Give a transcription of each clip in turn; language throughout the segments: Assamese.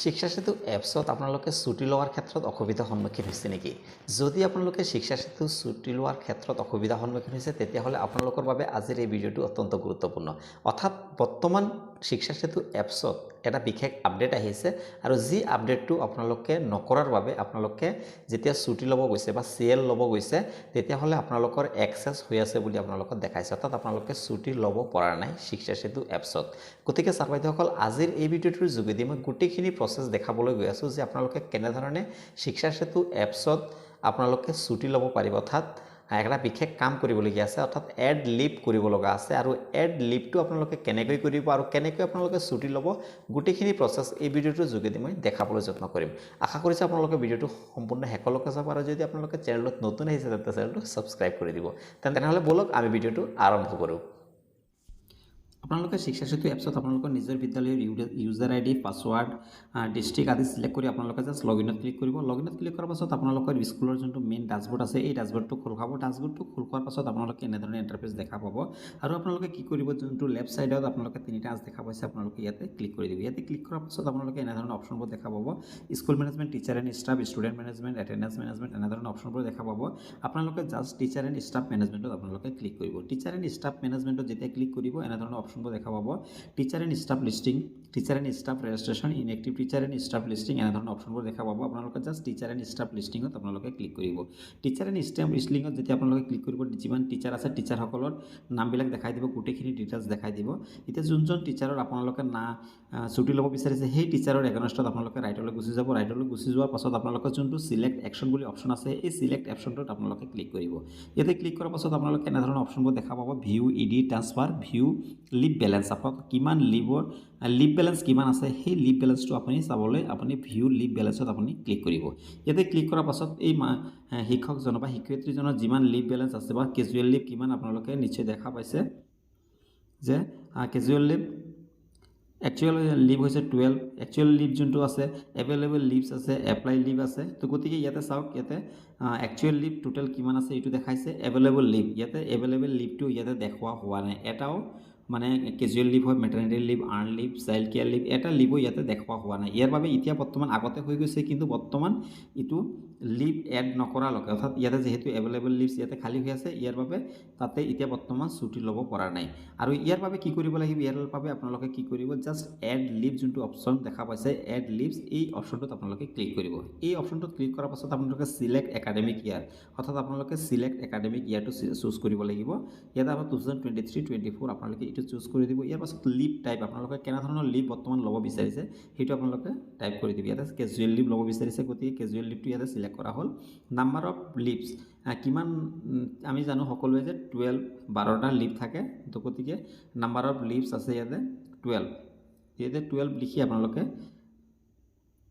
শিক্ষা সেতু এপছত আপোনালোকে ছুটি লোৱাৰ ক্ষেত্ৰত অসুবিধাৰ সন্মুখীন হৈছে নেকি? যদি আপোনালোকে শিক্ষা সেতু ছুটি লোৱাৰ ক্ষেত্ৰত অসুবিধাৰ সন্মুখীন হৈছে তেতিয়াহ'লে আপোনালোকৰ বাবে আজিৰ এই ভিডিঅ'টো অত্যন্ত গুৰুত্বপূৰ্ণ। অৰ্থাৎ বৰ্তমান শিক্ষা সেতু এপছত এটা বিশেষ আপডেট আহিছে আৰু যি আপডেটটো আপোনালোকে নকৰাৰ বাবে আপোনালোকে যেতিয়া ছুটি ল'ব গৈছে বা CL ল'ব গৈছে তেতিয়াহ'লে আপোনালোকৰ এক্সেছ হৈ আছে বুলি আপোনালোকক দেখাইছে। অৰ্থাৎ আপোনালোকে ছুটি ল'ব পৰা নাই শিক্ষা সেতু এপছত। গতিকে ছাৰ বাইদেউসকল আজিৰ এই ভিডিঅ'টোৰ যোগেদি মই গোটেইখিনি প্ৰচেছ দেখাবলৈ গৈ আছোঁ যে আপোনালোকে কেনেধৰণে শিক্ষা সেতু এপছত আপোনালোকে ছুটি ল'ব পাৰিব। অৰ্থাৎ একটা বিশেষ কাম কৰিবলগীয়া আছে, অৰ্থাৎ এড লিভ কৰিব লগা আছে আৰু এড লিভটো আপোনালোকে কেনেকৈ কৰিব আৰু কেনেকৈ আপোনালোকে ছুটি ল'ব গোটেইখিনি প্ৰচেছ এই ভিডিঅ'টোৰ যোগেদি মই দেখাবলৈ যত্ন কৰিম। আশা কৰিছোঁ আপোনালোকে ভিডিঅ'টো সম্পূৰ্ণ শেষলৈকে চাব আৰু যদি আপোনালোকে চেনেলত নতুন আহিছে তেন্তে চেনেলটো ছাবস্ক্ৰাইব কৰি দিব। তেনেহ'লে বলক আমি ভিডিঅ'টো আৰম্ভ কৰোঁ। আপোনালোকে শিক্ষা সেতু এপছত আপোনালোকৰ নিজৰ বিদ্যালয়ৰ ইউজাৰ আইডি পাছৱাৰ্ড ডিষ্ট্ৰিক্ট আদি সিলেক্ট কৰি আপোনালোকে জাষ্ট লগইনত ক্লিক কৰিব। লগইনত ক্লিক কৰাৰ পাছত আপোনালোকৰ স্কুলৰ যোনটো মেইন ডাছবৰ্ড আছে এই ডাছবৰ্ডটো খোল খাব। ডাছবৰ্ডটো খোল খোৱাৰ পাছত আপোনালোকে এনেধৰণে ইণ্টাৰফেচ দেখা পাব আৰু আপোনালোকে কি কৰিব, যোনটো লেফ্ট ছাইডত আপোনালোকে তিনিটা আঁচ দেখা পাইছে আপোনালোকে ইয়াতে ক্লিক কৰি দিব। ইয়াতে ক্লিক কৰাৰ পাছত আপোনালোকে এনেধৰণৰ অপশ্যনবোৰ দেখা পাব। School management, teacher and staff, student management, attendance management এনেধৰণৰ অপশ্যনবোৰ দেখা পাব। আপোনালোকে জাষ্ট টিচাৰ এণ্ড ষ্টাফ মেনেজমেণ্টত আপোনালোকে ক্লিক কৰিব। টিচাৰ এণ্ড ষ্টাফ মেনেজমেণ্টত যেতিয়া ক্লিক কৰিব এনেধৰণৰ অপশ্যনবোৰ দেখা পাব। Teacher and staff listing, teacher and staff registration, inactive teacher and staff listing এনেধৰণৰ অপশ্যনবোৰ দেখা পাব। আপোনালোকে জাষ্ট টিচাৰ এণ্ড ষ্টাফ লিষ্টিঙত আপোনালোকে ক্লিক কৰিব। টিচাৰ এণ্ড ষ্টাফ লিষ্টিঙত যেতিয়া আপোনালোকে ক্লিক কৰিব, যিমান টিচাৰ আছে টিচাৰসকলৰ নামবিলাক দেখাই দিব, গোটেইখিনি ডিটেইলছ দেখাই দিব। এতিয়া যোনজন টিচাৰৰ আপোনালোকে ছুটি ল'ব বিচাৰিছে সেই টিচাৰৰ এগেইনষ্টত আপোনালোকে ৰাইটলৈ গুচি যাব। ৰাইটলৈ গুচি যোৱাৰ পাছত আপোনালোকে যোনটো চিলেক্ট একশ্যন বুলি অপশ্যন আছে এই চিলেক্ট একশ্যনটোত আপোনালোকে ক্লিক কৰিব। ইয়াতে ক্লিক কৰাৰ পাছত আপোনালোকে এনেধৰণৰ অপশ্যনবোৰ দেখা পাব। View ED transfer, view leave balance, আপোনালোক কিমান লিভ বেলেঞ্চ কিমান আছে সেই লিভ বেলেঞ্চটো আপুনি চাবলৈ আপুনি ভিউ লিভ বেলেঞ্চত আপুনি ক্লিক কৰিব। ইয়াতে ক্লিক কৰাৰ পাছত এই শিক্ষকজনৰ বা শিক্ষয়িত্ৰীজনৰ যিমান লিভ বেলেঞ্চ আছে বা কেজুৱেল লিভ কিমান আপোনালোকে নিশ্চয় দেখা পাইছে যে কেজুৱেল লিভ একচুৱেল লিভ হৈছে 12, একচুৱেল লিভ যোনটো আছে এভেইলেবল লিভছ আছে, এপ্লাই লিভ আছে। তো গতিকে ইয়াতে চাওক, ইয়াতে একচুৱেল লিভ টোটেল কিমান আছে এইটো দেখাইছে। এভেইলেবল লিভ, ইয়াতে এভেইলেবল লিভটো ইয়াতে দেখুওৱা হোৱা নাই। এটাও মানে কেজুৱেল লিভ হয়, maternity leave, earn leave, child care leave এটা লিভো ইয়াতে দেখুওৱা হোৱা নাই। ইয়াৰ বাবে এতিয়া বৰ্তমান আগতে হৈ গৈছে কিন্তু বৰ্তমান এইটো লিভ এড নকৰালৈকে, অৰ্থাৎ ইয়াতে যিহেতু এভেইলেবল লিভছ ইয়াতে খালী হৈ আছে ইয়াৰ বাবে তাতে এতিয়া বৰ্তমান ছুটি ল'ব পৰা নাই। আৰু ইয়াৰ বাবে কি কৰিব লাগিব, ইয়াৰ বাবে আপোনালোকে কি কৰিব, জাষ্ট এড লিভ যোনটো অপশ্যন দেখা পাইছে এড লিভছ এই অপশ্যনটোত আপোনালোকে ক্লিক কৰিব। এই অপশ্যনটোত ক্লিক কৰাৰ পাছত আপোনালোকে চিলেক্ট একাডেমিক ইয়াৰ, অৰ্থাৎ আপোনালোকে চিলেক্ট একাডেমিক ইয়াৰটো চুজ কৰিব লাগিব। ইয়াতে আমাৰ 2023-24 আপোনালোকে এইটো চুজ কৰি দিব। ইয়াৰ পাছত লিভ টাইপ আপোনালোকে কেনেধৰণৰ লিভ বৰ্তমান ল'ব বিচাৰিছে সেইটো আপোনালোকে টাইপ কৰি দিব। ইয়াতে কেজুৱেল লিভ ল'ব বিচাৰিছে গতিকে কেজুৱেল লিভটো ইয়াতে চিলেক্ট কৰা হ'ল। নাম্বাৰ অফ লিভছ কিমান, আমি জানো সকলোৱে যে 12টা লিভ থাকে। তো গতিকে নাম্বাৰ অফ লিভছ আছে ইয়াতে 12, ইয়াতে 12 লিখি আপোনালোকে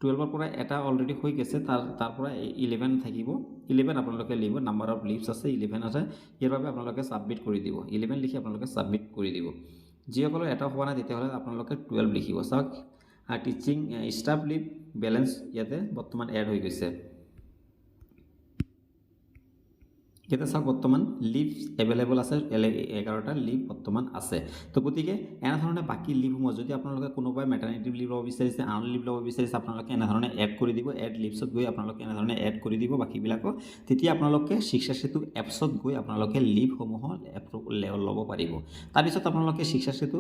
12ৰ পৰা এটা অলৰেডি হৈ গৈছে, তাৰ পৰা 11 থাকিব। 11 আপোনালোকে লিখিব, নাম্বাৰ অফ লিভছ আছে 11 আছে, ইয়াৰ বাবে আপোনালোকে ছাবমিট কৰি দিব। 11 লিখি আপোনালোকে ছাবমিট কৰি দিব। যিসকলৰ এটা হোৱা নাই তেতিয়াহ'লে আপোনালোকে 12 লিখিব। চাওক টিচিং ষ্টাফ লিভ বেলেঞ্চ ইয়াতে বৰ্তমান এড হৈ গৈছে। ইয়াতে চাওক বৰ্তমান লিভ এভেইলেবল আছে 11টা লিভ বৰ্তমান আছে। তো গতিকে এনেধৰণে বাকী লিভসমূহ যদি আপোনালোকে কোনোবাই মেটাৰনিটি লিভ ল'ব বিচাৰিছে, আৰ্ণ লিভ ল'ব বিচাৰিছে আপোনালোকে এনেধৰণে এড কৰি দিব। এড লিভছত গৈ আপোনালোকে এনেধৰণে এড কৰি দিব বাকীবিলাকো। তেতিয়া আপোনালোকে শিক্ষা সেতু এপছত গৈ আপোনালোকে লিভসমূহ ল'ব পাৰিব। তাৰপিছত আপোনালোকে শিক্ষা সেতু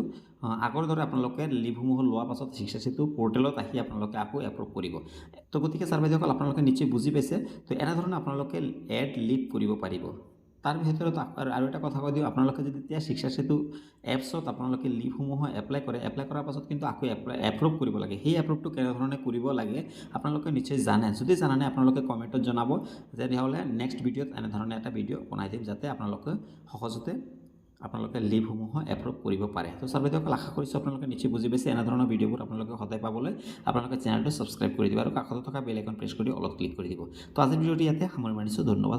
আগৰ দৰে আপোনালোকে লিভসমূহ লোৱাৰ পাছত শিক্ষা সেতু পৰ্টেলত আহি আপোনালোকে আকৌ এপ্ৰুভ কৰিব। তো গতিকে ছাৰ বাইদেউসকল আপোনালোকে নিশ্চয় বুজি পাইছে। তো এনেধৰণে আপোনালোকে এড লিভ কৰিব পাৰিব। তাৰ ভিতৰত আৰু এটা কথা কৈ দিওঁ, আপোনালোকে যদি এতিয়া শিক্ষা সেতু এপছত আপোনালোকে লিভসমূহ এপ্লাই কৰাৰ পাছত কিন্তু আকৌ এপ্ৰুভ কৰিব লাগে। সেই এপ্ৰুভটো কেনেধৰণে কৰিব লাগে আপোনালোকে নিশ্চয় জানে। যদি জানা নাই আপোনালোকে কমেণ্টত জনাব, তেতিয়াহ'লে নেক্সট ভিডিঅ'ত এনেধৰণে এটা ভিডিঅ' বনাই দিম যাতে আপোনালোকে সহজতে আপোনালোকে লিভসমূহ এপ্ৰুভ কৰিব পাৰে। তো ছাৰ বাইদেউসকল আশা কৰিছোঁ আপোনালোকে নিশ্চয় বুজি পাইছে। এনেধৰণৰ ভিডিঅ'বোৰ আপোনালোকে সদায় পাবলৈ আপোনালোকে চেনেলটো ছাবস্ক্ৰাইব কৰি দিব আৰু কাষতে থকা বেল আইকন প্ৰেছ কৰি অলপ ক্লিক কৰি দিব। তো আজিৰ ভিডিঅ'টো ইয়াতে সামৰি মাৰিছোঁ। ধন্যবাদ।